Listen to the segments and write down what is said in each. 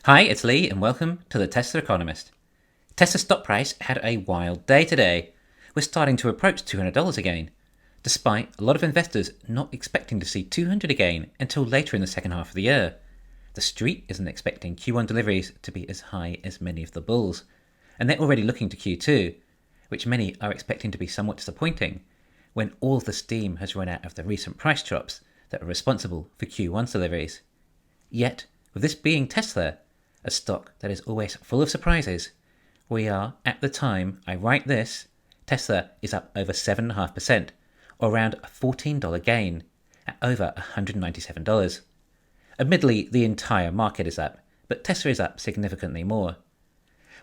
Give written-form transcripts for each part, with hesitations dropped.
Hi, it's Lee, and welcome to the Tesla Economist. Tesla's stock price had a wild day today. We're starting to approach $200 again, despite a lot of investors not expecting to see 200 again until later in the second half of the year. The street isn't expecting Q1 deliveries to be as high as many of the bulls, and they're already looking to Q2, which many are expecting to be somewhat disappointing when all of the steam has run out of the recent price drops that are responsible for Q1's deliveries. Yet, with this being Tesla, a stock that is always full of surprises, we are, at the time I write this, Tesla is up over 7.5%, or around a $14 gain, at over $197. Admittedly, the entire market is up, but Tesla is up significantly more.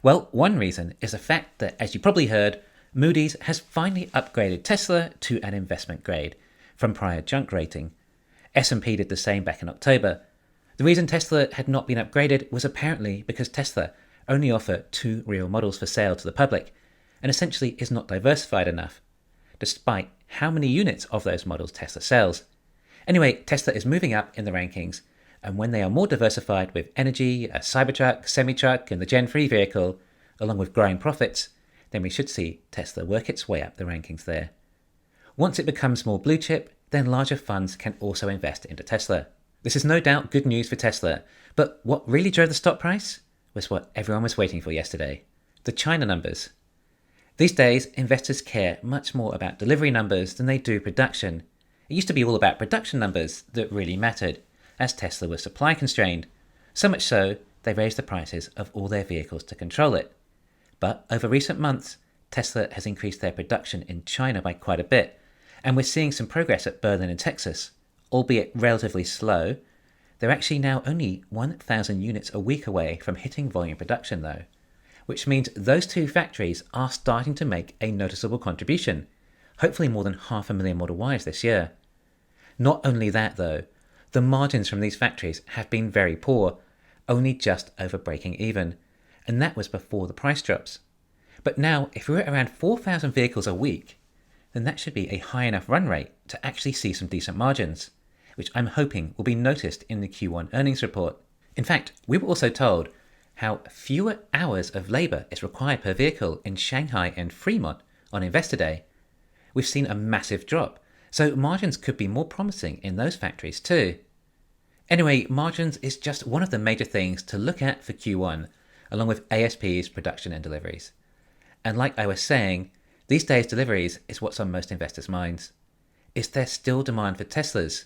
Well, one reason is the fact that, as you probably heard, Moody's has finally upgraded Tesla to an investment grade from prior junk rating. S&P did the same back in October. The reason Tesla had not been upgraded was apparently because Tesla only offer 2 real models for sale to the public, and essentially is not diversified enough, despite how many units of those models Tesla sells. Anyway, Tesla is moving up in the rankings, and when they are more diversified with energy, a Cybertruck, semi-truck, and the Gen 3 vehicle, along with growing profits, then we should see Tesla work its way up the rankings there. Once it becomes more blue chip, then larger funds can also invest into Tesla. This is no doubt good news for Tesla, but what really drove the stock price was what everyone was waiting for yesterday: the China numbers. These days, investors care much more about delivery numbers than they do production. It used to be all about production numbers that really mattered, as Tesla was supply constrained, so much so they raised the prices of all their vehicles to control it. But over recent months, Tesla has increased their production in China by quite a bit, and we're seeing some progress at Berlin and Texas, albeit relatively slow. They're actually now only 1,000 units a week away from hitting volume production though, which means those two factories are starting to make a noticeable contribution, hopefully more than 500,000 Model Ys this year. Not only that though, the margins from these factories have been very poor, only just over breaking even, and that was before the price drops. But now, if we're at around 4,000 vehicles a week, then that should be a high enough run rate to actually see some decent margins, which I'm hoping will be noticed in the Q1 earnings report. In fact, we were also told how fewer hours of labour is required per vehicle in Shanghai and Fremont on Investor Day. We've seen a massive drop, so margins could be more promising in those factories too. Anyway, margins is just one of the major things to look at for Q1, along with ASPs, production and deliveries. And like I was saying, these days deliveries is what's on most investors' minds. Is there still demand for Teslas?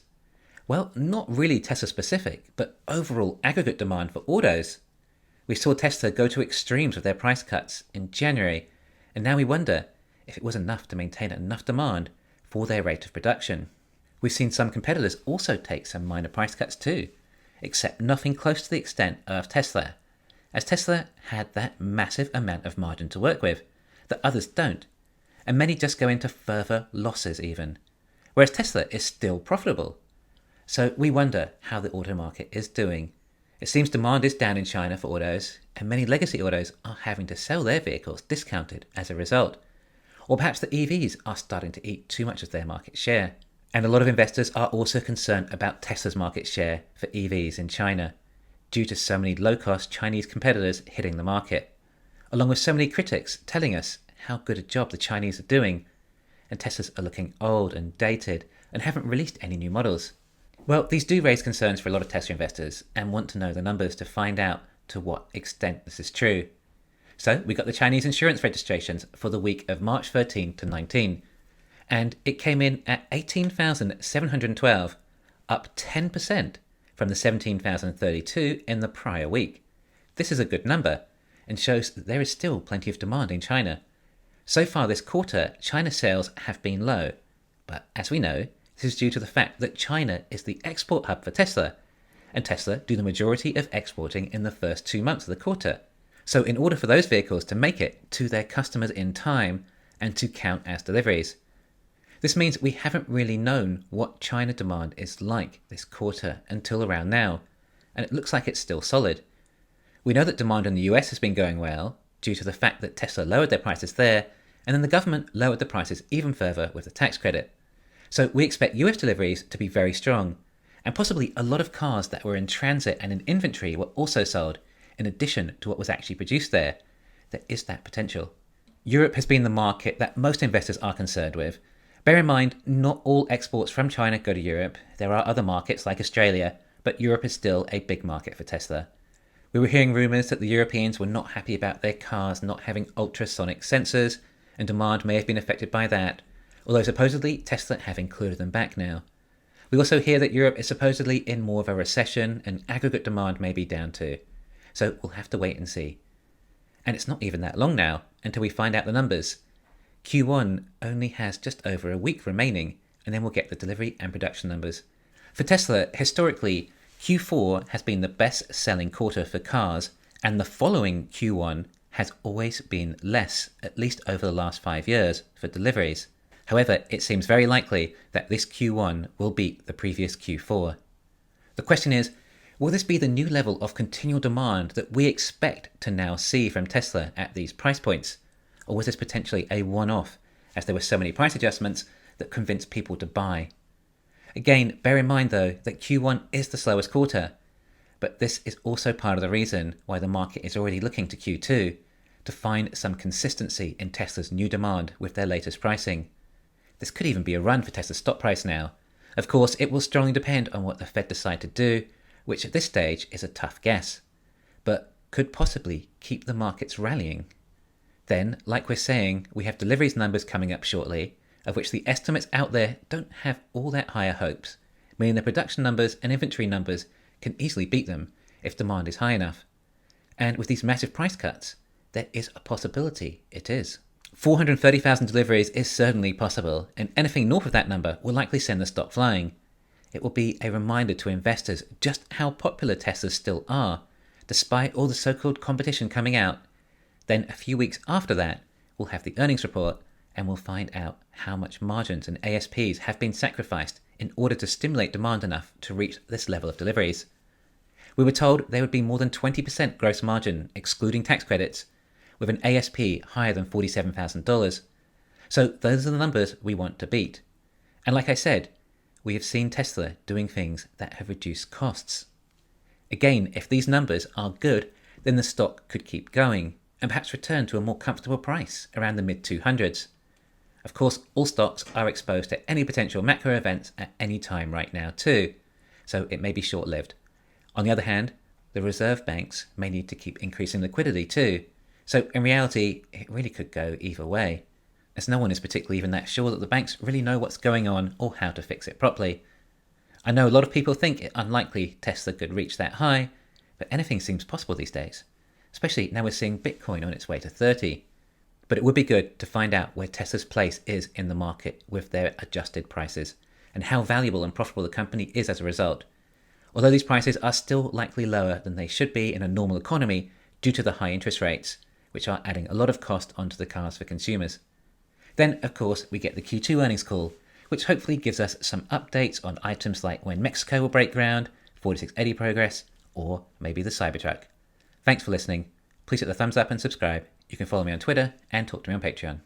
Well, not really Tesla specific, but overall aggregate demand for autos. We saw Tesla go to extremes with their price cuts in January, and now we wonder if it was enough to maintain enough demand for their rate of production. We've seen some competitors also take some minor price cuts too, except nothing close to the extent of Tesla, as Tesla had that massive amount of margin to work with that others don't, and many just go into further losses even, whereas Tesla is still profitable. So we wonder how the auto market is doing. It seems demand is down in China for autos, and many legacy autos are having to sell their vehicles discounted as a result. Or perhaps the EVs are starting to eat too much of their market share. And a lot of investors are also concerned about Tesla's market share for EVs in China, due to so many low-cost Chinese competitors hitting the market, along with so many critics telling us how good a job the Chinese are doing, and Teslas are looking old and dated and haven't released any new models. Well, these do raise concerns for a lot of Tesla investors and want to know the numbers to find out to what extent this is true. So we got the Chinese insurance registrations for the week of March 13 to 19, and it came in at 18,712, up 10% from the 17,032 in the prior week. This is a good number and shows that there is still plenty of demand in China. So far this quarter, China sales have been low, but as we know, this is due to the fact that China is the export hub for Tesla, and Tesla do the majority of exporting in the first 2 months of the quarter. So in order for those vehicles to make it to their customers in time and to count as deliveries, this means we haven't really known what China demand is like this quarter until around now, and it looks like it's still solid. We know that demand in the US has been going well due to the fact that Tesla lowered their prices there, and then the government lowered the prices even further with the tax credit. So we expect US deliveries to be very strong, and possibly a lot of cars that were in transit and in inventory were also sold in addition to what was actually produced there, there is that potential. Europe has been the market that most investors are concerned with. Bear in mind, not all exports from China go to Europe. There are other markets like Australia, but Europe is still a big market for Tesla. We were hearing rumours that the Europeans were not happy about their cars not having ultrasonic sensors, and demand may have been affected by that, although supposedly Tesla have included them back now. We also hear that Europe is supposedly in more of a recession and aggregate demand may be down too. So we'll have to wait and see. And it's not even that long now until we find out the numbers. Q1 only has just over a week remaining, and then we'll get the delivery and production numbers. For Tesla, historically, Q4 has been the best selling quarter for cars, and the following Q1 has always been less, at least over the last 5 years, for deliveries. However, it seems very likely that this Q1 will beat the previous Q4. The question is, will this be the new level of continual demand that we expect to now see from Tesla at these price points? Or was this potentially a one-off, as there were so many price adjustments that convinced people to buy? Again, bear in mind though that Q1 is the slowest quarter, but this is also part of the reason why the market is already looking to Q2 to find some consistency in Tesla's new demand with their latest pricing. This could even be a run for Tesla's stock price now. Of course, it will strongly depend on what the Fed decide to do, which at this stage is a tough guess, but could possibly keep the markets rallying. Then, like we're saying, we have deliveries numbers coming up shortly, of which the estimates out there don't have all that higher hopes, meaning the production numbers and inventory numbers can easily beat them if demand is high enough. And with these massive price cuts, there is a possibility it is. 430,000 deliveries is certainly possible, and anything north of that number will likely send the stock flying. It will be a reminder to investors just how popular Teslas still are, despite all the so-called competition coming out. Then a few weeks after that, we'll have the earnings report and we'll find out how much margins and ASPs have been sacrificed in order to stimulate demand enough to reach this level of deliveries. We were told there would be more than 20% gross margin, excluding tax credits, with an ASP higher than $47,000. So those are the numbers we want to beat. And like I said, we have seen Tesla doing things that have reduced costs. Again, if these numbers are good, then the stock could keep going and perhaps return to a more comfortable price around the mid-200s. Of course, all stocks are exposed to any potential macro events at any time right now too, so it may be short-lived. On the other hand, the reserve banks may need to keep increasing liquidity too, so in reality, it really could go either way, as no one is particularly even that sure that the banks really know what's going on or how to fix it properly. I know a lot of people think it unlikely Tesla could reach that high, but anything seems possible these days, especially now we're seeing Bitcoin on its way to 30. But it would be good to find out where Tesla's place is in the market with their adjusted prices, and how valuable and profitable the company is as a result. Although these prices are still likely lower than they should be in a normal economy due to the high interest rates, which are adding a lot of cost onto the cars for consumers. Then, of course, we get the Q2 earnings call, which hopefully gives us some updates on items like when Mexico will break ground, 4680 progress, or maybe the Cybertruck. Thanks for listening. Please hit the thumbs up and subscribe. You can follow me on Twitter and talk to me on Patreon.